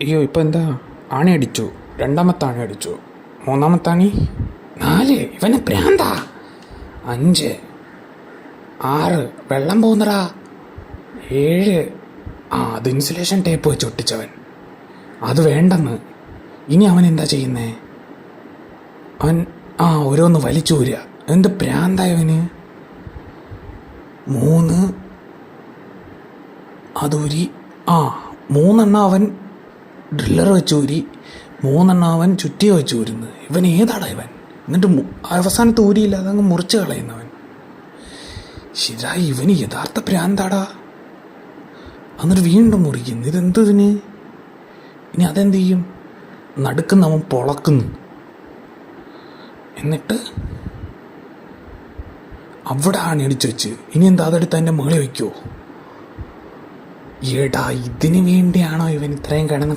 അയ്യോ ഇപ്പം എന്താ? ആണി അടിച്ചു, രണ്ടാമത്തെ ആണി അടിച്ചു, മൂന്നാമത്തെ ആണി, 4. ഇവന് പ്രാന്താ. 5, 6, വെള്ളം പോകുന്നടാ. 7, അത് ഇൻസുലേഷൻ ടേപ്പ് വെച്ച് ഒട്ടിച്ചവൻ. അത് വേണ്ടെന്ന്. ഇനി അവൻ എന്താ ചെയ്യുന്നേ? അവൻ ഓരോന്ന് വലിച്ചൂരുക. എന്ത് പ്രാന്തായവന്. 3 അതൂരി. 3 അവൻ ഡ്രില്ലർ വെച്ച് ഊരി, 3 അവൻ ചുറ്റിയ വെച്ച് ഊരുന്നു. ഇവൻ ഏതാടാ ഇവൻ? എന്നിട്ട് അവസാനത്ത് ഊരിയില്ല, അതങ്ങ് മുറിച്ച് കളയുന്നവൻ. ശരിയായി, ഇവന് യഥാർത്ഥ പ്രാന്താടാ. എന്നിട്ട് വീണ്ടും മുറിക്കുന്നു. ഇതെന്തതിന്? ഇനി അതെന്ത് ചെയ്യും? നടുക്കുന്നവൻ പൊളക്കുന്നു. എന്നിട്ട് അവിടെ അടിച്ചു വെച്ച് ഇനി എന്താ അതെടുത്ത് എൻ്റെ മുകളിൽ വയ്ക്കുമോ? ഏടാ, ഇതിന് വേണ്ടിയാണോ ഇവൻ ഇത്രയും കിടന്ന്